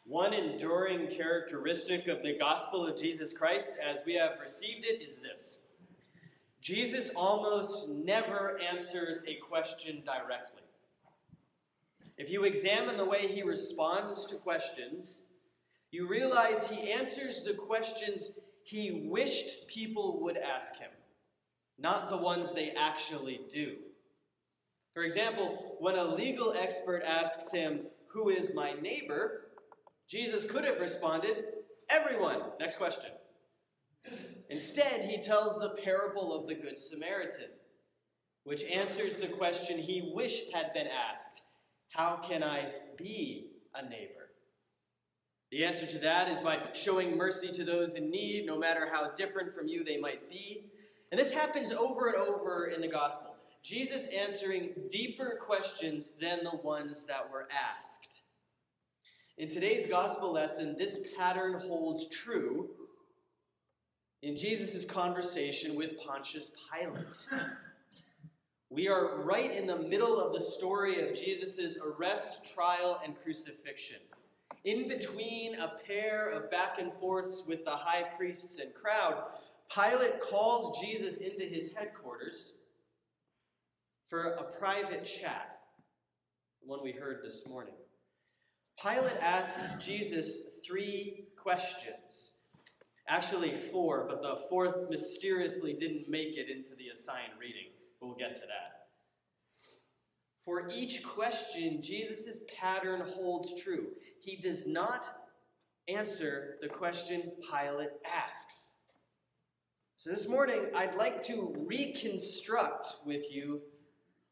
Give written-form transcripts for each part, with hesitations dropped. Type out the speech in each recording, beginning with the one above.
One enduring characteristic of the gospel of Jesus Christ as we have received it is this: Jesus almost never answers a question directly. If you examine the way he responds to questions, you realize he answers the questions he wished people would ask him, not the ones they actually do. For example, when a legal expert asks him, "Who is my neighbor?" Jesus could have responded, "Everyone." Next question. Instead, he tells the parable of the Good Samaritan, which answers the question he wished had been asked: how can I be a neighbor? The answer to that is by showing mercy to those in need, no matter how different from you they might be. And this happens over and over in the gospel, Jesus answering deeper questions than the ones that were asked. In today's gospel lesson, this pattern holds true in Jesus' conversation with Pontius Pilate. We are right in the middle of the story of Jesus' arrest, trial, and crucifixion. In between a pair of back and forths with the high priests and crowd, Pilate calls Jesus into his headquarters for a private chat, the one we heard this morning. Pilate asks Jesus 3 questions. Actually 4, but the 4th mysteriously didn't make it into the assigned reading. We'll get to that. For each question, Jesus' pattern holds true. He does not answer the question Pilate asks. So this morning, I'd like to reconstruct with you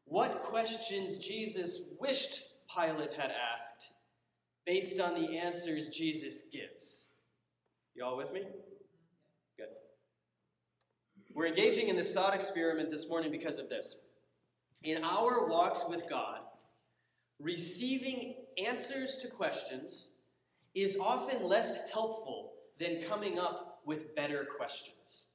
what questions Jesus wished Pilate had asked based on the answers Jesus gives. You all with me? Good. We're engaging in this thought experiment this morning because of this. In our walks with God, receiving answers to questions is often less helpful than coming up with better questions.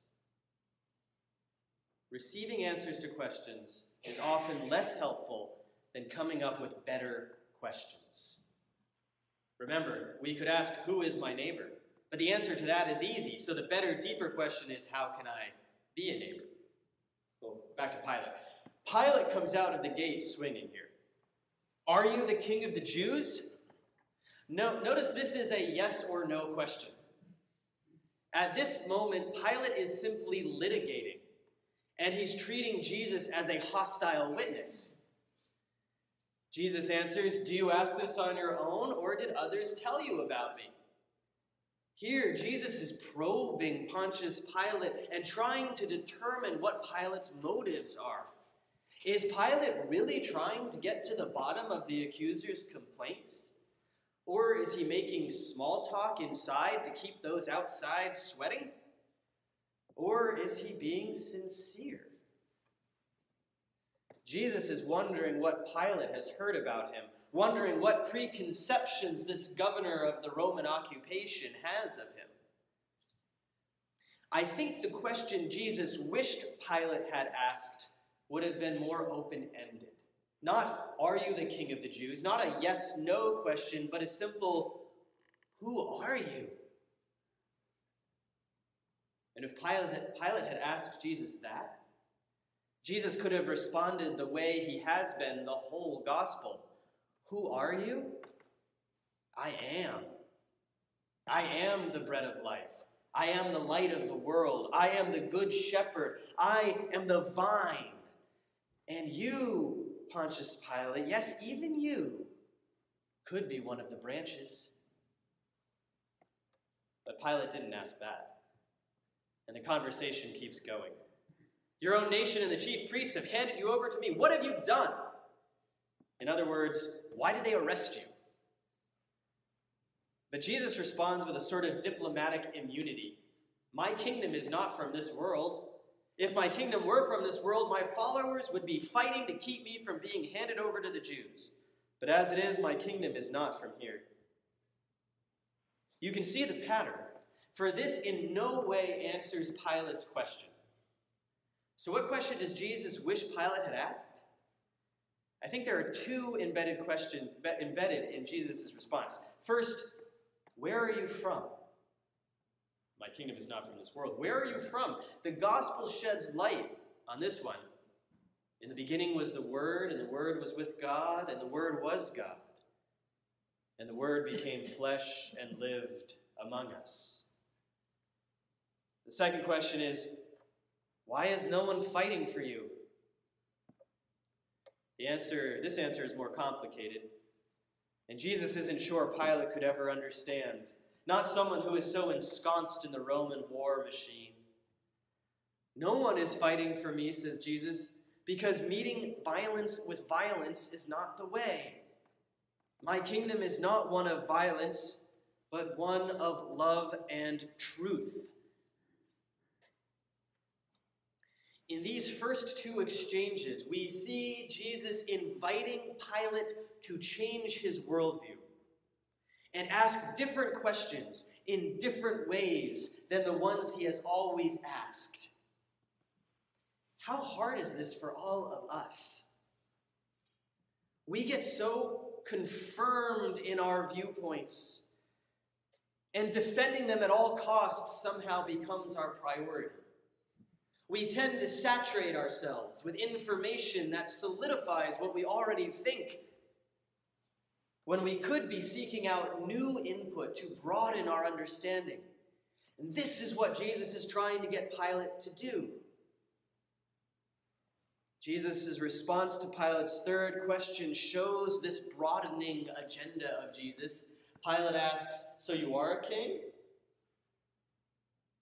Receiving answers to questions is often less helpful than coming up with better questions. Remember, we could ask, "Who is my neighbor?" But the answer to that is easy. So the better, deeper question is, how can I be a neighbor? Well, back to Pilate. Pilate comes out of the gate swinging here. Are you the king of the Jews? No, notice this is a yes or no question. At this moment, Pilate is simply litigating, and he's treating Jesus as a hostile witness. Jesus answers, "Do you ask this on your own, or did others tell you about me?" Here, Jesus is probing Pontius Pilate and trying to determine what Pilate's motives are. Is Pilate really trying to get to the bottom of the accuser's complaints? Or is he making small talk inside to keep those outside sweating? Or is he being sincere? Jesus is wondering what Pilate has heard about him, wondering what preconceptions this governor of the Roman occupation has of him. I think the question Jesus wished Pilate had asked would have been more open-ended. Not, "Are you the king of the Jews?" Not a yes-no question, but a simple, "Who are you?" And if Pilate had asked Jesus that, Jesus could have responded the way he has been the whole gospel. "Who are you? I am. I am the bread of life. I am the light of the world. I am the good shepherd. I am the vine. And you, Pontius Pilate, yes, even you, could be one of the branches." But Pilate didn't ask that. And the conversation keeps going. "Your own nation and the chief priests have handed you over to me. What have you done?" In other words, why did they arrest you? But Jesus responds with a sort of diplomatic immunity. "My kingdom is not from this world. If my kingdom were from this world, my followers would be fighting to keep me from being handed over to the Jews. But as it is, my kingdom is not from here." You can see the pattern, for this in no way answers Pilate's question. So what question does Jesus wish Pilate had asked? I think there are 2 embedded in Jesus' response. First, Where are you from? My kingdom is not from this world. Where are you from? The gospel sheds light on this one. In the beginning was the Word, and the Word was with God, and the Word was God. And the Word became flesh and lived among us. The second question is, why is no one fighting for you? This answer is more complicated. And Jesus isn't sure Pilate could ever understand. Not someone who is so ensconced in the Roman war machine. No one is fighting for me, says Jesus, because meeting violence with violence is not the way. My kingdom is not one of violence, but one of love and truth. In these first two exchanges, we see Jesus inviting Pilate to change his worldview and ask different questions in different ways than the ones he has always asked. How hard is this for all of us? We get so confirmed in our viewpoints, and defending them at all costs somehow becomes our priority. We tend to saturate ourselves with information that solidifies what we already think, when we could be seeking out new input to broaden our understanding. And this is what Jesus is trying to get Pilate to do. Jesus' response to Pilate's third question shows this broadening agenda of Jesus. Pilate asks, "So you are a king?"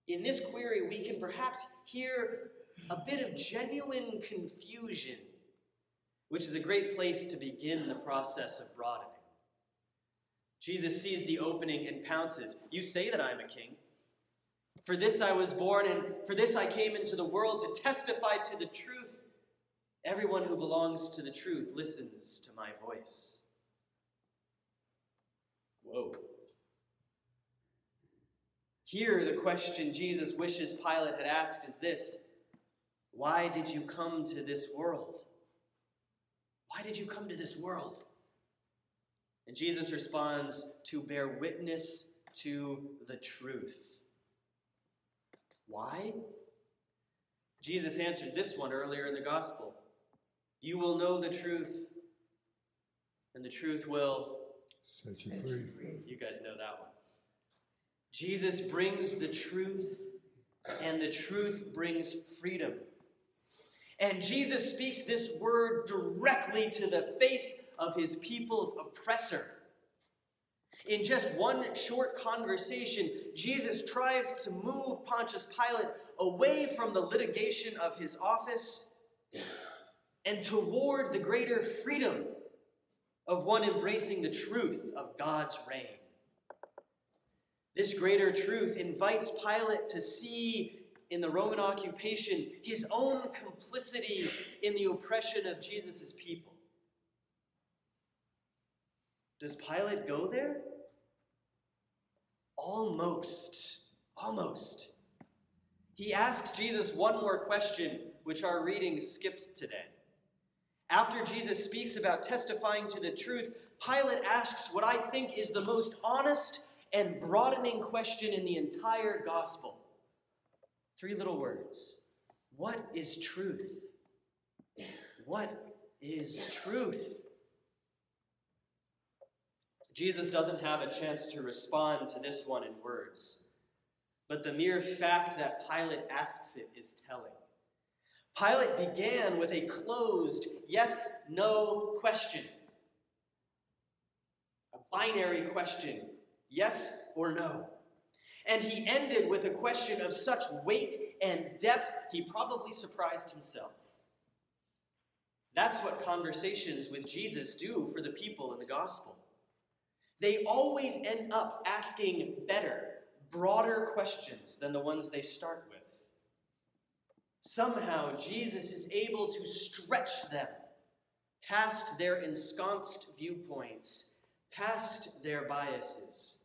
In this query, we can perhaps hear a bit of genuine confusion, which is a great place to begin the process of broadening. Jesus sees the opening and pounces. "You say that I'm a king. For this I was born, and for this I came into the world, to testify to the truth. Everyone who belongs to the truth listens to my voice." Whoa. Here, the question Jesus wishes Pilate had asked is this: why did you come to this world? Why did you come to this world? And Jesus responds, to bear witness to the truth. Why? Jesus answered this one earlier in the gospel. You will know the truth, and the truth will set you free. You guys know that one. Jesus brings the truth, and the truth brings freedom. And Jesus speaks this word directly to the face of his people's oppressor. In just one short conversation, Jesus tries to move Pontius Pilate away from the litigation of his office and toward the greater freedom of one embracing the truth of God's reign. This greater truth invites Pilate to see in the Roman occupation his own complicity in the oppression of Jesus' people. Does Pilate go there? Almost. He asks Jesus one more question, which our reading skipped today. After Jesus speaks about testifying to the truth, Pilate asks what I think is the most honest and broadening question in the entire gospel. 3 little words. What is truth? What is truth? Jesus doesn't have a chance to respond to this one in words, but the mere fact that Pilate asks it is telling. Pilate began with a closed yes-no question. A binary question, yes or no. And he ended with a question of such weight and depth, he probably surprised himself. That's what conversations with Jesus do for the people in the gospel. They always end up asking better, broader questions than the ones they start with. Somehow, Jesus is able to stretch them past their ensconced viewpoints, past their biases.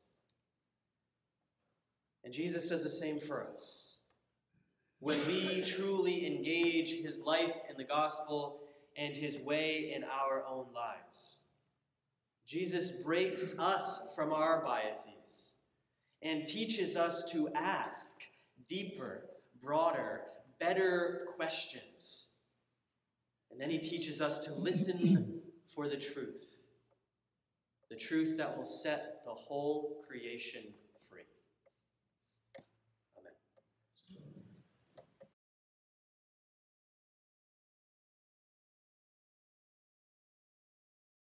And Jesus does the same for us. When we truly engage his life in the gospel and his way in our own lives, Jesus breaks us from our biases and teaches us to ask deeper, broader, better questions. And then he teaches us to listen for the truth that will set the whole creation